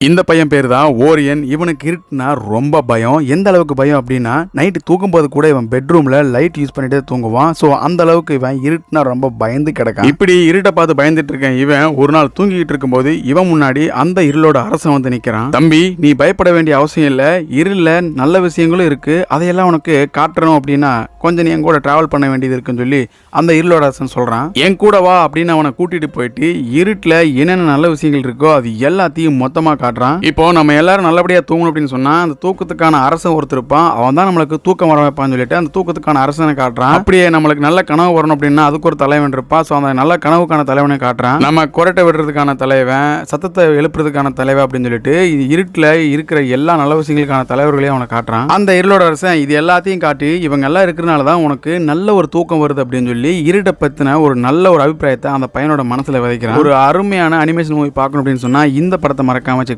இந்த பையன் பேர் தான் ஓரியன். இவனுக்கு இருட்டுனா ரொம்ப பயம். எந்த அளவுக்கு பயம் அப்படின்னா, நைட்டு தூங்கும்போது கூட இவன் பெட்ரூம்ல லைட் யூஸ் பண்ணிட்டே தூங்குவான். ஸோ அந்த அளவுக்கு இவன் இருட்டுனா ரொம்ப பயந்து கிடக்கான். இப்படி இருட்டை பார்த்து பயந்துட்டு இருக்கேன் இவன் ஒரு நாள் தூங்கிட்டு இருக்கும்போது இவன் முன்னாடி அந்த இருளோட அரசன் வந்து நிற்கிறான். தம்பி, நீ பயப்பட வேண்டிய அவசியம் இல்லை. இருள நல்ல விஷயங்களும் இருக்கு, அதையெல்லாம் உனக்கு காட்டணும் அப்படின்னா கொஞ்சம் நீ என் கூட டிராவல் பண்ண வேண்டியது இருக்குன்னு சொல்லி அந்த இருளோட அரசன் சொல்றான். என் கூட வா அப்படின்னு அவனை கூட்டிட்டு போயிட்டு இருட்டுல என்னென்ன நல்ல விஷயங்கள் இருக்கோ அது எல்லாத்தையும் மொத்தமா காட்டுறான். இப்போ நம்ம எல்லாரும் நல்லபடியா தூங்கணும் அப்படின்னு சொன்னா அந்த தூக்கத்துக்கான அரசன் ஒருத்தர் இருப்பான். அவன் தான் நம்மளுக்கு தூக்கம் வர வைப்பான்னு சொல்லிட்டு அந்த தூக்கத்துக்கான அரசனை காட்டுறான். அப்படியே நம்மளுக்கு நல்ல கனவு வரணும் அப்படின்னா அதுக்கு ஒரு தலைவன் இருப்பான். ஸோ அந்த நல்ல கனவுக்கான தலைவனை காட்டுறான். நம்ம குரட்டை விடுறதுக்கான தலைவன், சத்தத்தை எழுப்புறதுக்கான தலைவன் அப்படின்னு சொல்லிட்டு இது இருட்டுல இருக்கிற எல்லா நல்ல விஷயங்களுக்கான தலைவர்களையும் அவனை காட்டுறான். அந்த இருளோட அரசன் இது எல்லாத்தையும் காட்டி இவங்க எல்லாம் இருக்கிறனால தான் உனக்கு நல்ல ஒரு தூக்கம் வருது அப்படின்னு சொல்லி இருட்டை பத்தின ஒரு நல்ல ஒரு அபிப்பிராயத்தை அந்த பையனோட மனசுல விதைக்கிறான். ஒரு அருமையான அனிமேஷன் மூவி பார்க்கணும் அப்படின்னு சொன்னா இந்த படத்தை மறக்காம செக்